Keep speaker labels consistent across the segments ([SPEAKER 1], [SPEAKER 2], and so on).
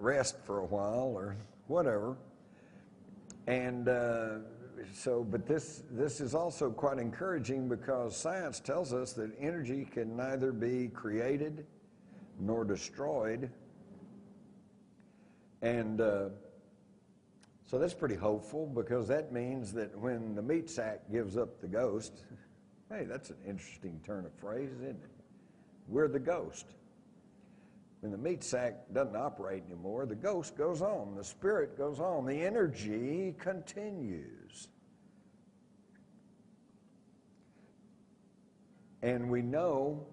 [SPEAKER 1] rest for a while or whatever. And but this is also quite encouraging because science tells us that energy can neither be created nor destroyed. And so that's pretty hopeful, because that means that when the meat sack gives up the ghost, hey, that's an interesting turn of phrase, isn't it? We're the ghost. When the meat sack doesn't operate anymore, the ghost goes on, the spirit goes on, the energy continues. And we know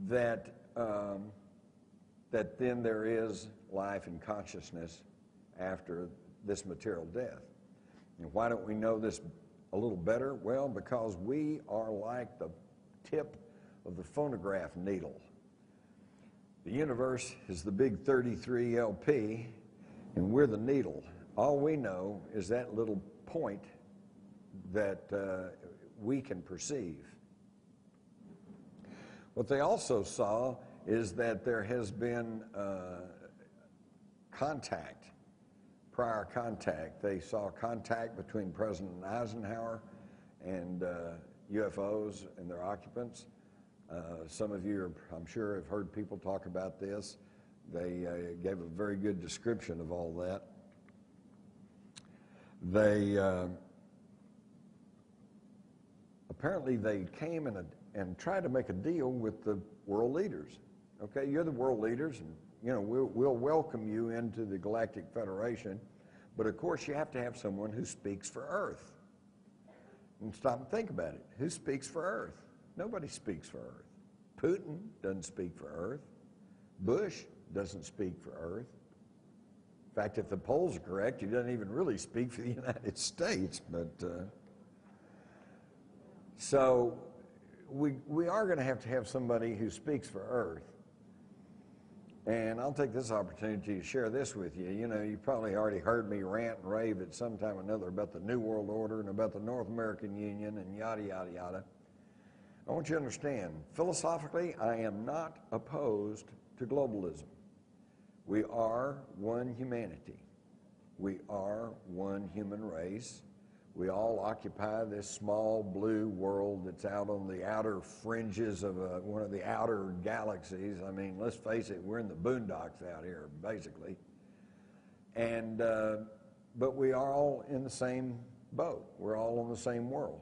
[SPEAKER 1] that that then there is life and consciousness after this material death. And why don't we know this a little better? Well, because we are like the tip of the phonograph needle. The universe is the big 33 LP, and we're the needle. All we know is that little point that we can perceive. What they also saw is that there has been prior contact. They saw contact between President Eisenhower and UFOs and their occupants. Some of you, I'm sure, have heard people talk about this. They gave a very good description of all that. They apparently they came and tried to make a deal with the world leaders. Okay, you're the world leaders, and you know we'll welcome you into the Galactic Federation, but of course you have to have someone who speaks for Earth. And stop and think about it. Who speaks for Earth? Nobody speaks for Earth. Putin doesn't speak for Earth. Bush doesn't speak for Earth. In fact, if the polls are correct, he doesn't even really speak for the United States. But so we are going to have somebody who speaks for Earth. And I'll take this opportunity to share this with you. You know, you probably already heard me rant and rave at some time or another about the New World Order and about the North American Union and yada, yada, yada. I want you to understand, philosophically, I am not opposed to globalism. We are one humanity. We are one human race. We all occupy this small blue world that's out on the outer fringes of one of the outer galaxies. I mean, let's face it, we're in the boondocks out here, basically. And but we are all in the same boat. We're all on the same world.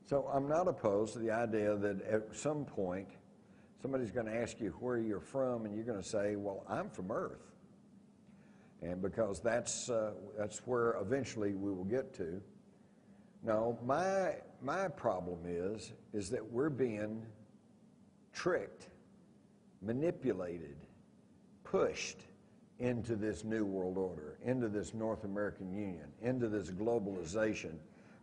[SPEAKER 1] So I'm not opposed to the idea that at some point somebody's going to ask you where you're from, and you're going to say, well, I'm from Earth. And because that's where eventually we will get to. No, my problem is that we're being tricked, manipulated, pushed into this new world order, into this North American Union, into this globalization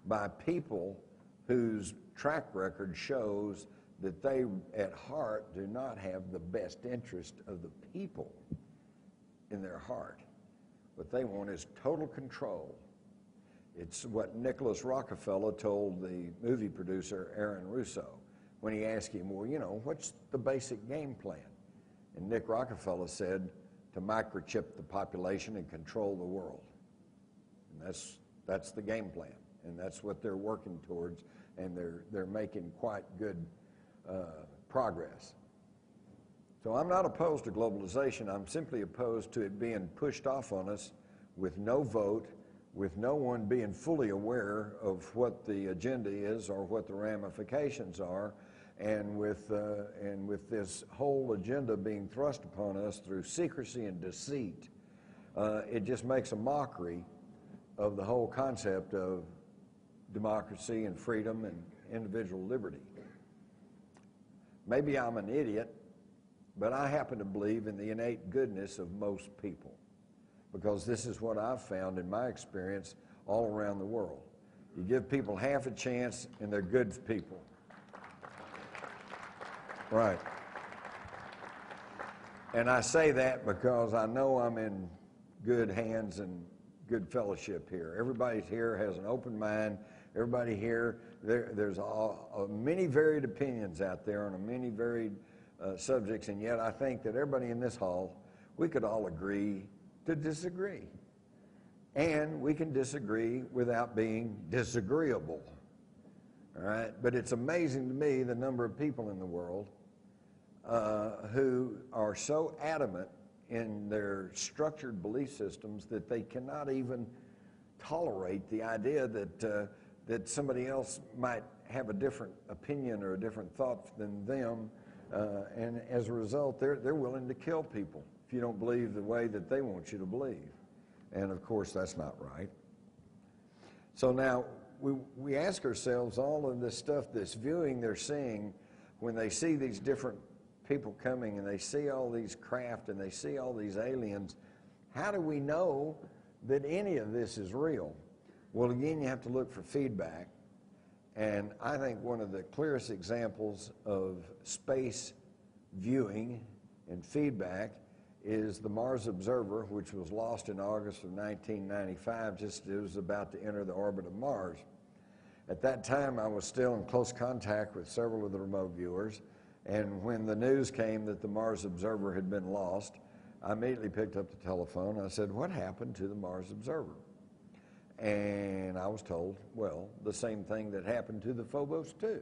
[SPEAKER 1] by people whose track record shows that they at heart do not have the best interest of the people in their heart. What they want is total control. It's what Nicholas Rockefeller told the movie producer Aaron Russo when he asked him, well, you know, what's the basic game plan? And Nick Rockefeller said, to microchip the population and control the world. And that's the game plan, and that's what they're working towards, and they're making quite good progress. So I'm not opposed to globalization. I'm simply opposed to it being pushed off on us with no vote, with no one being fully aware of what the agenda is or what the ramifications are, and with this whole agenda being thrust upon us through secrecy and deceit. It just makes a mockery of the whole concept of democracy and freedom and individual liberty. Maybe I'm an idiot, but I happen to believe in the innate goodness of most people, because this is what I've found in my experience all around the world. You give people half a chance and they're good people. Right. And I say that because I know I'm in good hands and good fellowship here. Everybody here has an open mind. Everybody here, there's many varied opinions out there on many varied subjects, and yet I think that everybody in this hall, we could all agree to disagree. And we can disagree without being disagreeable. All right? But it's amazing to me the number of people in the world who are so adamant in their structured belief systems that they cannot even tolerate the idea that somebody else might have a different opinion or a different thought than them, and as a result, they're willing to kill people if you don't believe the way that they want you to believe. And of course, that's not right. So now we ask ourselves, all of this stuff, this viewing they're seeing, when they see these different people coming and they see all these craft and they see all these aliens, how do we know that any of this is real? Well, again, you have to look for feedback. And I think one of the clearest examples of space viewing and feedback is the Mars Observer, which was lost in August of 1995, just as it was about to enter the orbit of Mars. At that time, I was still in close contact with several of the remote viewers, and when the news came that the Mars Observer had been lost, I immediately picked up the telephone. I said, "What happened to the Mars Observer?" And I was told, well, the same thing that happened to the Phobos 2.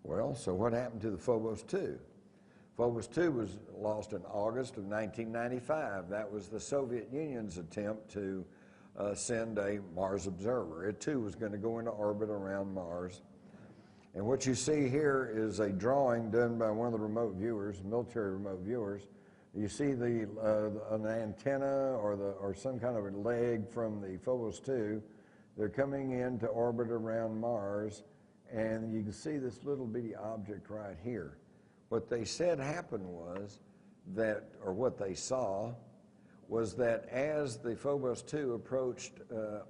[SPEAKER 1] Well, so what happened to the Phobos 2? Phobos 2 was lost in August of 1995. That was the Soviet Union's attempt to send a Mars observer. It too was going to go into orbit around Mars. And what you see here is a drawing done by one of the remote viewers, military remote viewers. You see an antenna or some kind of a leg from the Phobos 2. They're coming into orbit around Mars, and you can see this little bitty object right here. What they said happened was that, or what they saw, was that as the Phobos 2 approached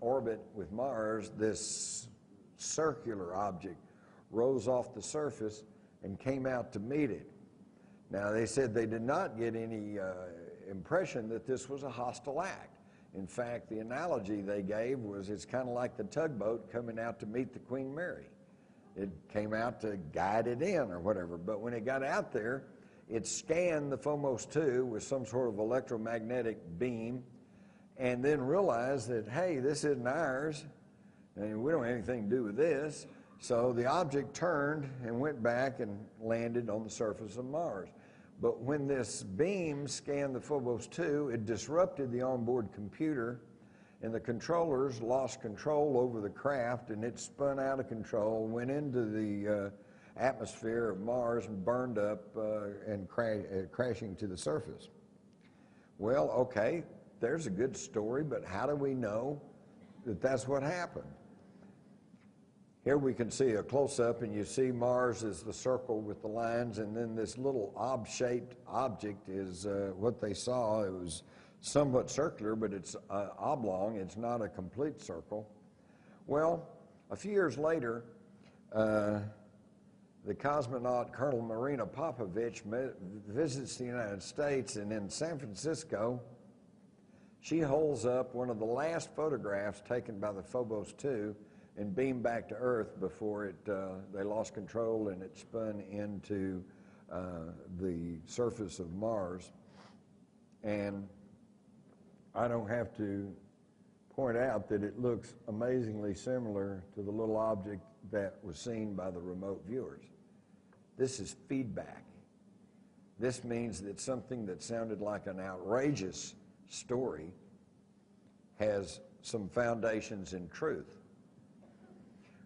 [SPEAKER 1] orbit with Mars, this circular object rose off the surface and came out to meet it. Now, they said they did not get any impression that this was a hostile act. In fact, the analogy they gave was it's kind of like the tugboat coming out to meet the Queen Mary. It came out to guide it in or whatever, but when it got out there, it scanned the Phobos 2 with some sort of electromagnetic beam and then realized that, hey, this isn't ours, and we don't have anything to do with this. So the object turned and went back and landed on the surface of Mars. But when this beam scanned the Phobos 2, it disrupted the onboard computer, and the controllers lost control over the craft, and it spun out of control, went into the atmosphere of Mars and burned up and crashing to the surface. Well, okay, there's a good story, but how do we know that that's what happened? Here we can see a close-up, and you see Mars is the circle with the lines, and then this little ob-shaped object is what they saw. It was somewhat circular, but it's oblong. It's not a complete circle. Well, a few years later, the cosmonaut Colonel Marina Popovich visits the United States, and in San Francisco, she holds up one of the last photographs taken by the Phobos 2 and beamed back to Earth before they lost control and it spun into the surface of Mars. And I don't have to point out that it looks amazingly similar to the little object that was seen by the remote viewers. This is feedback. This means that something that sounded like an outrageous story has some foundations in truth.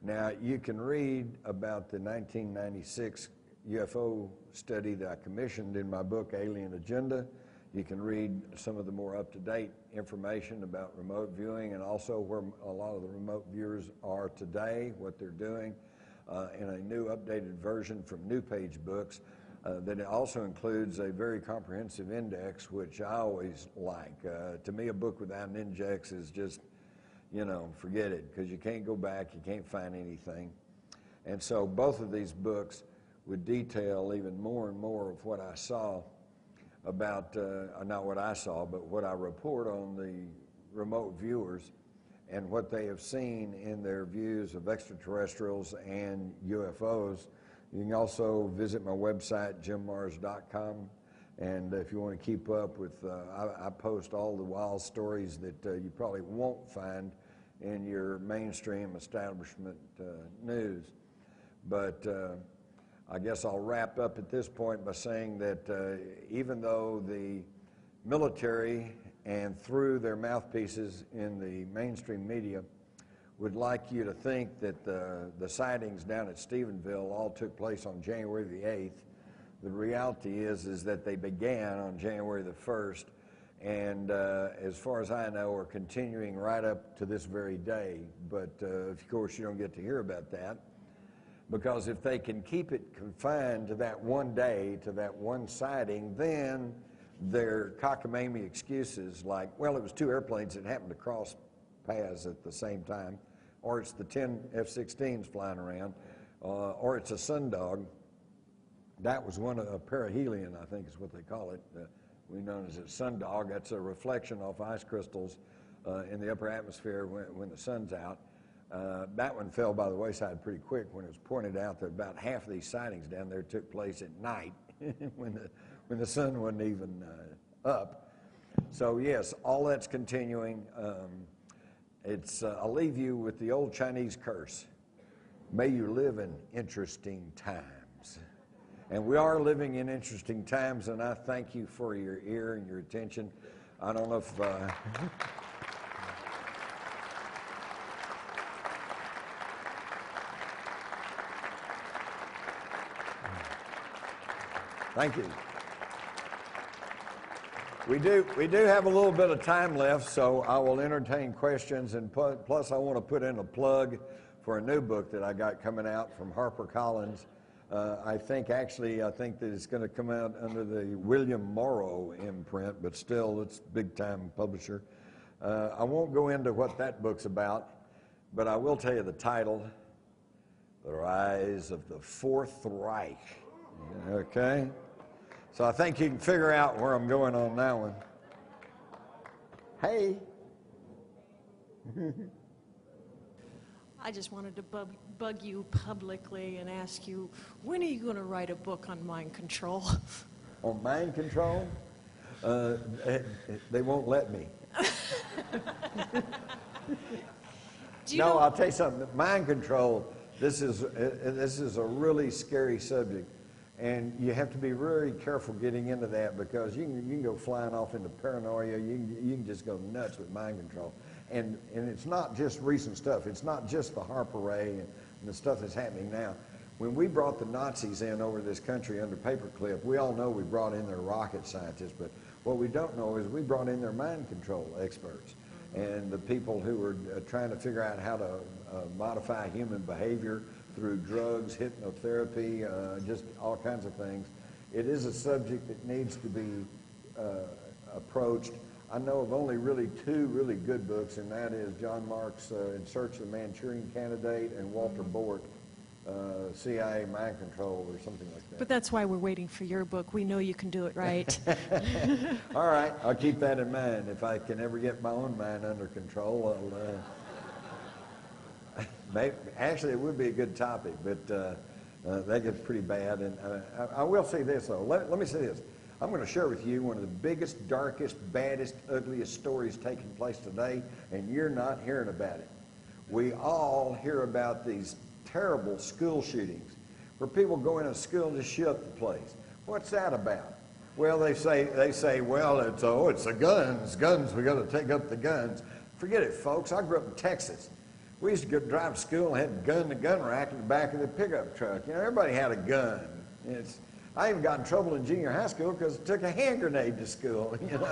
[SPEAKER 1] Now, you can read about the 1996 UFO study that I commissioned in my book, Alien Agenda. You can read some of the more up-to-date information about remote viewing and also where a lot of the remote viewers are today, what they're doing, in a new updated version from New Page Books that also includes a very comprehensive index, which I always like. To me, a book without an index is just, you know, forget it, because you can't go back, you can't find anything. And so both of these books would detail even more and more of what I saw about, not what I saw, but what I report on the remote viewers and what they have seen in their views of extraterrestrials and UFOs. You can also visit my website, jimmars.com, And if you want to keep up with, I post all the wild stories that you probably won't find in your mainstream establishment news. But I guess I'll wrap up at this point by saying that even though the military and through their mouthpieces in the mainstream media would like you to think that the sightings down at Stephenville all took place on January the 8th, the reality is that they began on January the 1st, and as far as I know, are continuing right up to this very day. But of course, you don't get to hear about that, because if they can keep it confined to that one day, to that one sighting, then their cockamamie excuses like, well, it was 2 airplanes that happened to cross paths at the same time, or it's the 10 F-16s flying around, or it's a sundog. That was a perihelion, I think is what they call it. We know as a sundog. That's a reflection off ice crystals in the upper atmosphere when the sun's out. That one fell by the wayside pretty quick when it was pointed out that about half of these sightings down there took place at night when the sun wasn't even up. So yes, all that's continuing. I'll leave you with the old Chinese curse. May you live in interesting times. And we are living in interesting times, and I thank you for your ear and your attention. I don't know if... Thank you. We do have a little bit of time left, so I will entertain questions, and plus I want to put in a plug for a new book that I got coming out from HarperCollins. I think that it's going to come out under the William Morrow imprint, but still, it's a big-time publisher. I won't go into what that book's about, but I will tell you the title, The Rise of the Fourth Reich. Okay? So I think you can figure out where I'm going on that one. Hey.
[SPEAKER 2] I just wanted to bug you publicly and ask you, when are you going to write a book on mind control?
[SPEAKER 1] On mind control? They won't let me. No, I'll tell you something. Mind control, this is a really scary subject. And you have to be very careful getting into that, because you can go flying off into paranoia. You can just go nuts with mind control. And it's not just recent stuff. It's not just the Harper Ray and the stuff that's happening now. When we brought the Nazis in over this country under paperclip, we all know we brought in their rocket scientists, but what we don't know is we brought in their mind control experts and the people who were trying to figure out how to modify human behavior through drugs, hypnotherapy, just all kinds of things. It is a subject that needs to be approached. I know of only really 2 really good books, and that is John Mark's In Search of the Manchurian Candidate and Walter Bort, CIA Mind Control or something like that.
[SPEAKER 2] But that's why we're waiting for your book. We know you can do it right.
[SPEAKER 1] All right, I'll keep that in mind. If I can ever get my own mind under control, actually, it would be a good topic, but that gets pretty bad. And I will say this, though. Let me say this. I'm going to share with you one of the biggest, darkest, baddest, ugliest stories taking place today, and you're not hearing about it. We all hear about these terrible school shootings where people go into school and just shoot up the place. What's that about? Well, they say, well, it's the guns. We got to take up the guns. Forget it, folks. I grew up in Texas. We used to go drive to school and had a gun-to-gun rack in the back of the pickup truck. You know, everybody had a gun. I even got in trouble in junior high school because I took a hand grenade to school. You know,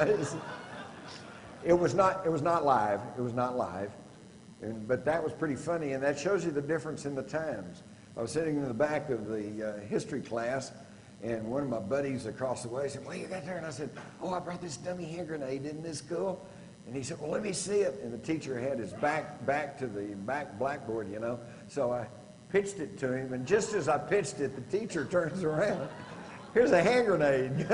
[SPEAKER 1] it was not live. It was not live, but that was pretty funny, and that shows you the difference in the times. I was sitting in the back of the history class, and one of my buddies across the way said, "What do you got there?" And I said, "Oh, I brought this dummy hand grenade in this school." And he said, "Well, let me see it." And the teacher had his back to the back blackboard, you know. So I pitched it to him, and just as I pitched it, the teacher turns around. Here's a hand grenade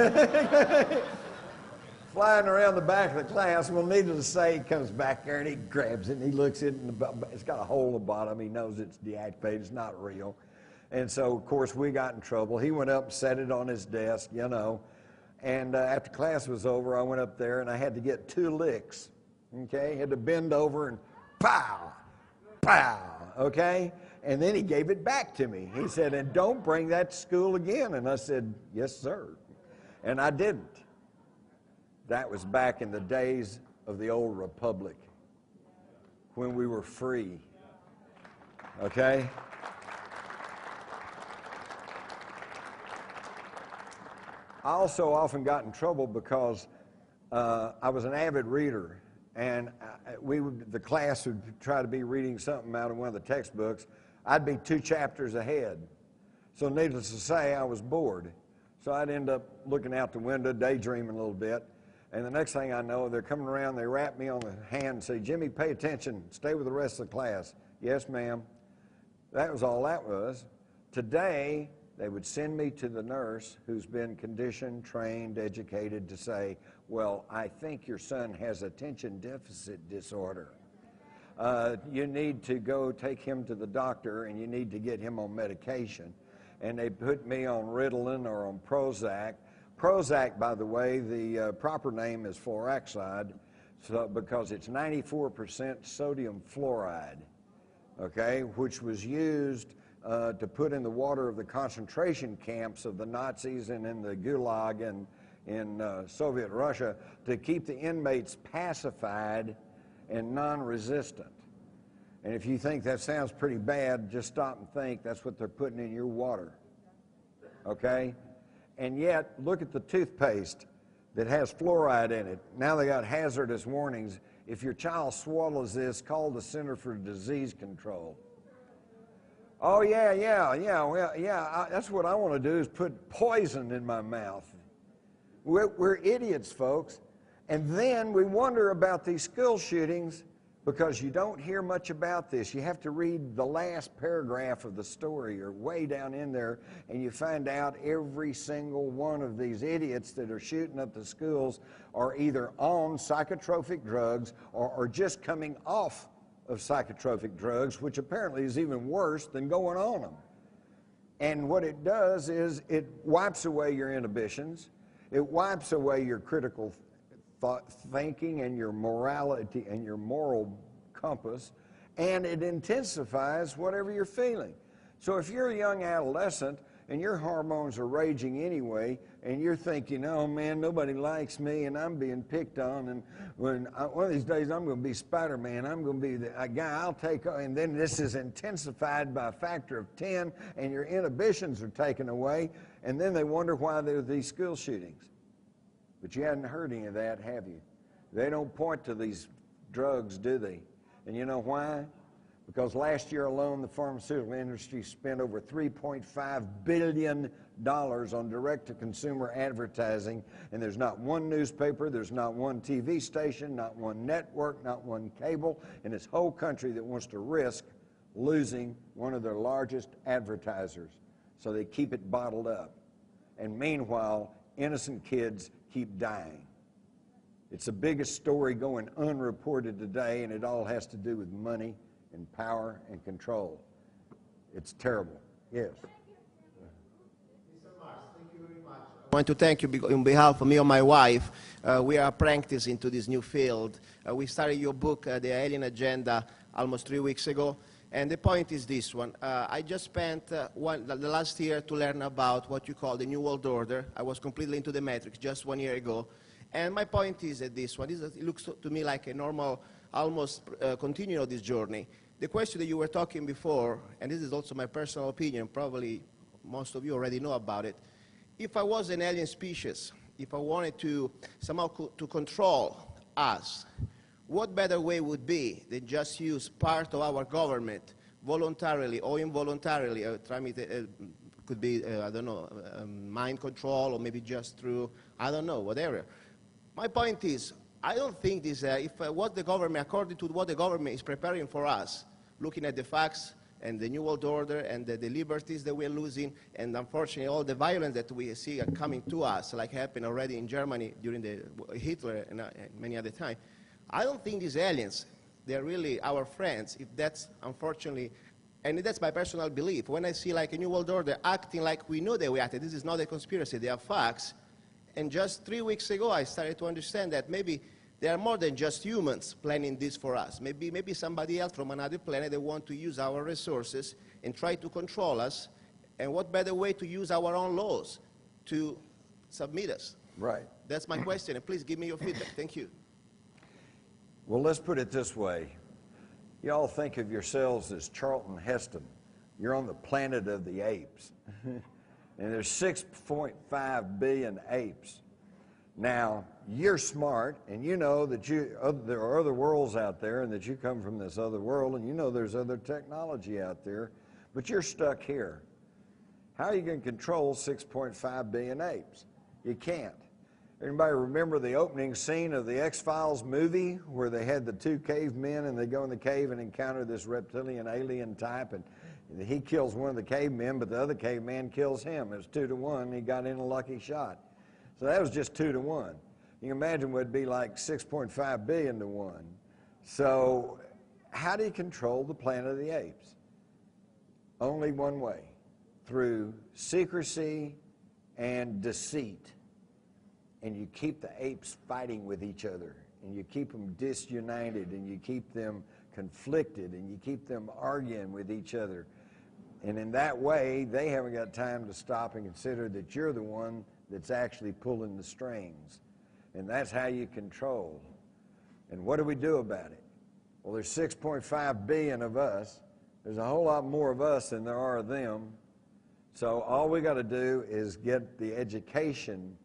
[SPEAKER 1] flying around the back of the class. Well, needless to say, he comes back there and he grabs it and he looks at it, and it's got a hole in the bottom. He knows it's deactivated. It's not real. And so, of course, we got in trouble. He went up and set it on his desk, you know. And after class was over, I went up there and I had to get 2 licks, okay? Had to bend over and pow, pow, okay? And then he gave it back to me. He said, and don't bring that to school again. And I said, yes, sir. And I didn't. That was back in the days of the old republic when we were free, okay? I also often got in trouble because I was an avid reader, and the class would try to be reading something out of one of the textbooks. I'd be 2 chapters ahead. So needless to say, I was bored. So I'd end up looking out the window, daydreaming a little bit, and the next thing I know, they're coming around, they rap me on the hand and say, Jimmy, pay attention, stay with the rest of the class. Yes, ma'am. That was all that was. Today, they would send me to the nurse who's been conditioned, trained, educated to say, well, I think your son has attention deficit disorder. You need to go take him to the doctor and you need to get him on medication. And they put me on Ritalin or on Prozac. Prozac, by the way, the proper name is fluoroxide, because it's 94% sodium fluoride, okay, which was used to put in the water of the concentration camps of the Nazis and in the Gulag and in Soviet Russia to keep the inmates pacified and non-resistant. And if you think that sounds pretty bad, just stop and think that's what they're putting in your water, okay? And yet, look at the toothpaste that has fluoride in it. Now they got hazardous warnings. If your child swallows this, call the Center for Disease Control. Oh, yeah, that's what I want to do is put poison in my mouth. We're idiots, folks. And then we wonder about these school shootings because you don't hear much about this. You have to read the last paragraph of the story or way down in there, and you find out every single one of these idiots that are shooting up the schools are either on psychotropic drugs or are just coming off of psychotropic drugs, which apparently is even worse than going on them. And what it does is it wipes away your inhibitions, it wipes away your critical thinking and your morality and your moral compass, and it intensifies whatever you're feeling. So if you're a young adolescent and your hormones are raging anyway, and you're thinking, oh man, nobody likes me and I'm being picked on, and one of these days I'm going to be Spider-Man, I'm going to be the guy I'll take, and then this is intensified by a factor of 10 and your inhibitions are taken away, and then they wonder why there are these school shootings. But you hadn't heard any of that, have you? They don't point to these drugs, do they? And you know why? Because last year alone, the pharmaceutical industry spent over $3.5 billion on direct-to-consumer advertising, and there's not one newspaper, there's not one TV station, not one network, not one cable in this whole country that wants to risk losing one of their largest advertisers. So they keep it bottled up. And meanwhile, innocent kids keep dying. It's the biggest story going unreported today, and it all has to do with money and power and control. It's terrible. Yes.
[SPEAKER 3] I want to thank you on behalf of me and my wife. We are apprenticed into this new field. We started your book, The Alien Agenda, almost 3 weeks ago. And the point is this one. I just spent the last year to learn about what you call the New World Order. I was completely into the Matrix just 1 year ago. And my point is that this one, it looks to me like a normal, almost continuing of this journey. The question that you were talking before, and this is also my personal opinion, probably most of you already know about it. If I was an alien species, if I wanted to somehow to control us, what better way would be than just use part of our government voluntarily or involuntarily, could be, I don't know, mind control or maybe just through, I don't know, whatever. My point is, I don't think this, what the government, according to what the government is preparing for us, looking at the facts and the New World Order and the liberties that we're losing, and unfortunately all the violence that we see are coming to us, like happened already in Germany during the Hitler and many other times. I don't think these aliens, they're really our friends, if that's unfortunately, and that's my personal belief. When I see like a New World Order acting like we know they acted, this is not a conspiracy, they are facts, And just 3 weeks ago, I started to understand that maybe there are more than just humans planning this for us. Maybe somebody else from another planet that want to use our resources and try to control us. And what better way to use our own laws to submit us?
[SPEAKER 1] Right.
[SPEAKER 3] That's my question, and please give me your feedback. Thank you.
[SPEAKER 1] Well, let's put it this way. Y'all think of yourselves as Charlton Heston. You're on the planet of the apes. And there's 6.5 billion apes. Now, you're smart, and you know that there are other worlds out there, and that you come from this other world, and you know there's other technology out there, but you're stuck here. How are you going to control 6.5 billion apes? You can't. Anybody remember the opening scene of the X-Files movie where they had the two cavemen and they go in the cave and encounter this reptilian alien type, and he kills one of the cavemen, but the other caveman kills him. It was 2-1. He got in a lucky shot. So that was just 2-1. You can imagine what it'd be like 6.5 billion to 1. So how do you control the planet of the apes? Only one way, through secrecy and deceit. And you keep the apes fighting with each other, and you keep them disunited, and you keep them conflicted, and you keep them arguing with each other. And in that way, they haven't got time to stop and consider that you're the one that's actually pulling the strings. And that's how you control. And what do we do about it? Well, there's 6.5 billion of us. There's a whole lot more of us than there are of them. So all we got to do is get the education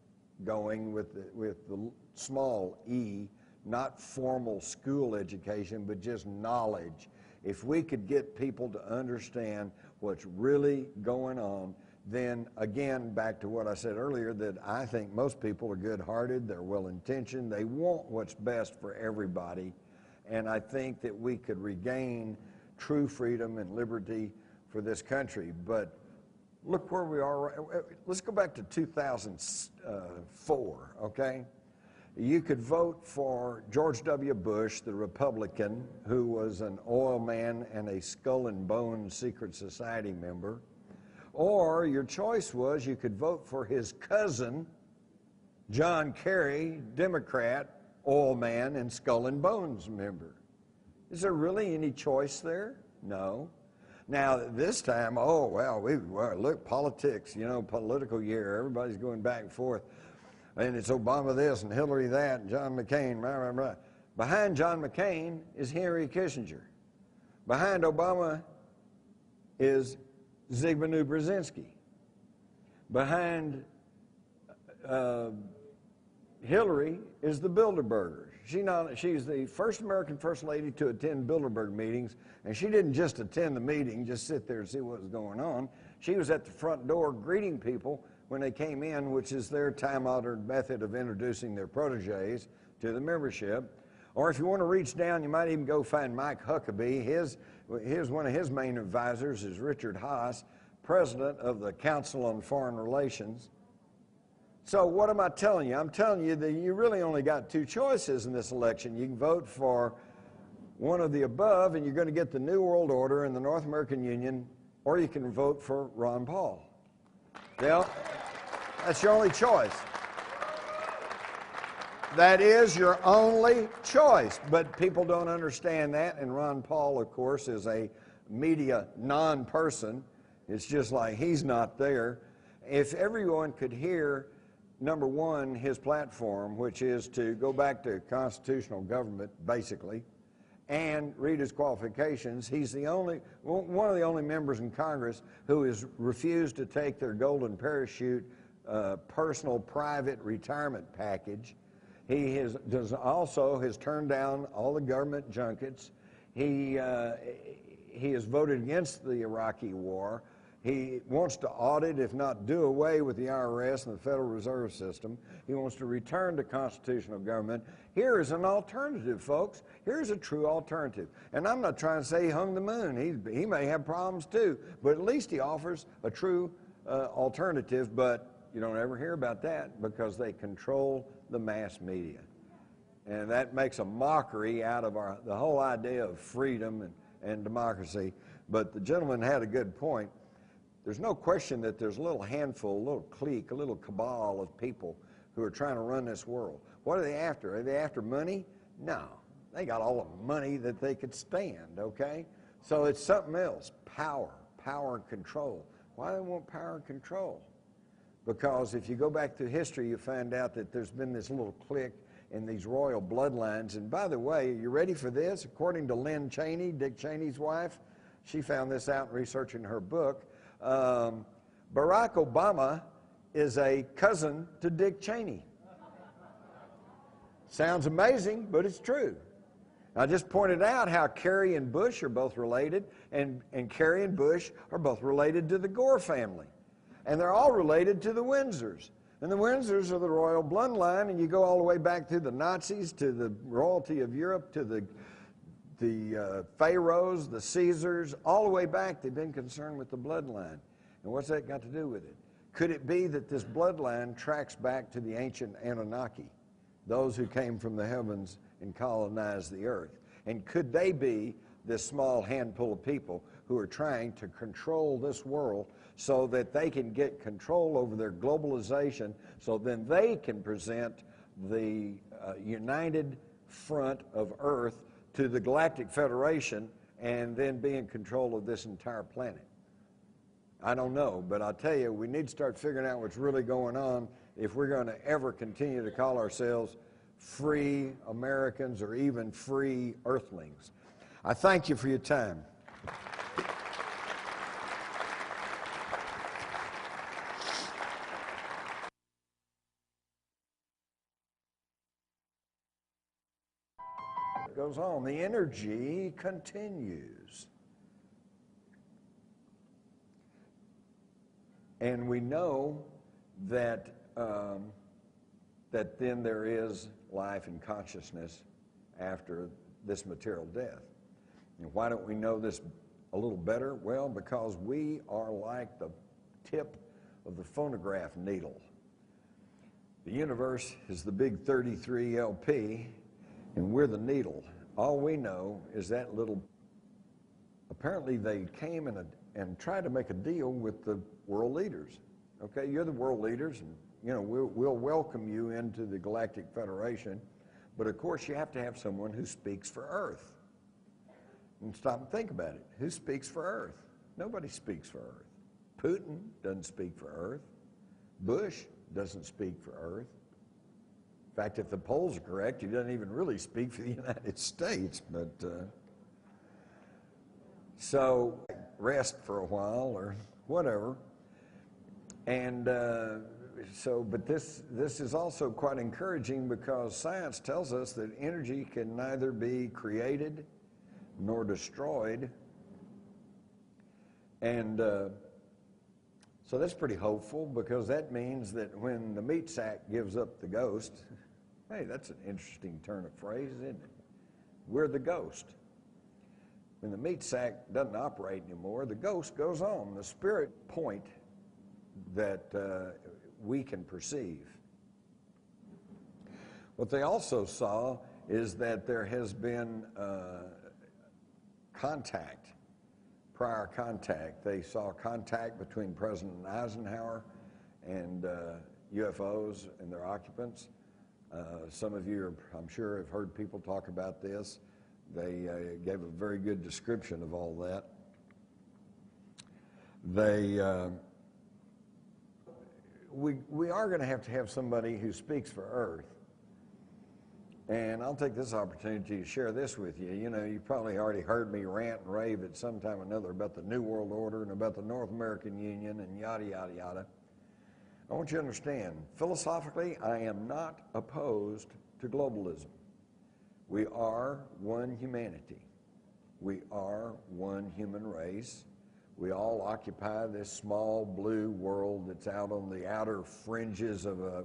[SPEAKER 1] going with the small e, not formal school education, but just knowledge. If we could get people to understand what's really going on, then again, back to what I said earlier, that I think most people are good-hearted, they're well-intentioned, they want what's best for everybody, and I think that we could regain true freedom and liberty for this country. But look where we are. Let's go back to 2004, okay? You could vote for George W. Bush, the Republican, who was an oil man and a Skull and Bones secret society member. Or your choice was you could vote for his cousin, John Kerry, Democrat, oil man and Skull and Bones member. Is there really any choice there? No. Now, this time, oh, well, look, politics, you know, political year. Everybody's going back and forth. And it's Obama this and Hillary that and John McCain, blah, blah, blah. Behind John McCain is Henry Kissinger. Behind Obama is Zbigniew Brzezinski. Behind Hillary is the Bilderbergers. She's the first American First Lady to attend Bilderberg meetings, and she didn't just attend the meeting, just sit there and see what was going on. She was at the front door greeting people when they came in, which is their time-honored method of introducing their proteges to the membership. Or if you want to reach down, you might even go find Mike Huckabee. One of his main advisors is Richard Haas, president of the Council on Foreign Relations. So what am I telling you? I'm telling you that you really only got two choices in this election. You can vote for one of the above, and you're going to get the New World Order and the North American Union, or you can vote for Ron Paul. Well, that's your only choice. That is your only choice, but people don't understand that, and Ron Paul, of course, is a media non-person. It's just like he's not there. If everyone could hear, number one, his platform, which is to go back to constitutional government, basically, and read his qualifications. He's one of the only members in Congress who has refused to take their golden parachute personal private retirement package. He has turned down all the government junkets. He has voted against the Iraqi war. He wants to audit, if not do away with the IRS and the Federal Reserve System. He wants to return to constitutional government. Here is an alternative, folks. Here's a true alternative. And I'm not trying to say he hung the moon. He may have problems too, but at least he offers a true alternative, but you don't ever hear about that because they control the mass media. And that makes a mockery out of the whole idea of freedom and democracy. But the gentleman had a good point. There's no question that there's a little handful, a little clique, a little cabal of people who are trying to run this world. What are they after? Are they after money? No. They got all the money that they could stand, okay? So it's something else. Power and control. Why do they want power and control? Because if you go back through history, you find out that there's been this little clique in these royal bloodlines. And by the way, you ready for this? According to Lynn Cheney, Dick Cheney's wife, she found this out in researching her book. Barack Obama is a cousin to Dick Cheney. Sounds amazing, but it's true. I just pointed out how Kerry and Bush are both related, and Kerry and Bush are both related to the Gore family. And they're all related to the Windsors. And the Windsors are the royal bloodline, and you go all the way back to the Nazis, to the royalty of Europe, to the pharaohs, the Caesars, all the way back. They've been concerned with the bloodline. And what's that got to do with it? Could it be that this bloodline tracks back to the ancient Anunnaki, those who came from the heavens and colonized the earth? And could they be this small handful of people who are trying to control this world so that they can get control over their globalization, so then they can present the united front of Earth to the Galactic Federation and then be in control of this entire planet? I don't know, but I'll tell you, we need to start figuring out what's really going on if we're going to ever continue to call ourselves free Americans or even free Earthlings. I thank you for your time. It goes on. The energy continues. And we know that that then there is life and consciousness after this material death. And why don't we know this a little better? Well, because we are like the tip of the phonograph needle. The universe is the big 33 LP, and we're the needle. All we know is that little. Apparently they came and tried to make a deal with the world leaders. Okay, you're the world leaders, and you know we'll welcome you into the Galactic Federation, but of course you have to have someone who speaks for Earth. And stop and think about it. Who speaks for Earth? Nobody speaks for Earth. Putin doesn't speak for Earth. Bush doesn't speak for Earth. In fact, if the polls are correct, he doesn't even really speak for the United States. But so rest for a while or whatever. And but this is also quite encouraging because science tells us that energy can neither be created nor destroyed. And so that's pretty hopeful, because that means that when the meat sack gives up the ghost, hey, that's an interesting turn of phrase, isn't it? We're the ghost. When the meat sack doesn't operate anymore, the ghost goes on, the spirit point that we can perceive. What they also saw is that there has been contact, prior contact. They saw contact between President Eisenhower and UFOs and their occupants. Some of you, I'm sure, have heard people talk about this. They gave a very good description of all that. We are going to have somebody who speaks for Earth. And I'll take this opportunity to share this with you. You know, you probably already heard me rant and rave at some time or another about the New World Order and about the North American Union and yada, yada, yada. I want you to understand, philosophically, I am not opposed to globalism. We are one humanity. We are one human race. We all occupy this small blue world that's out on the outer fringes of a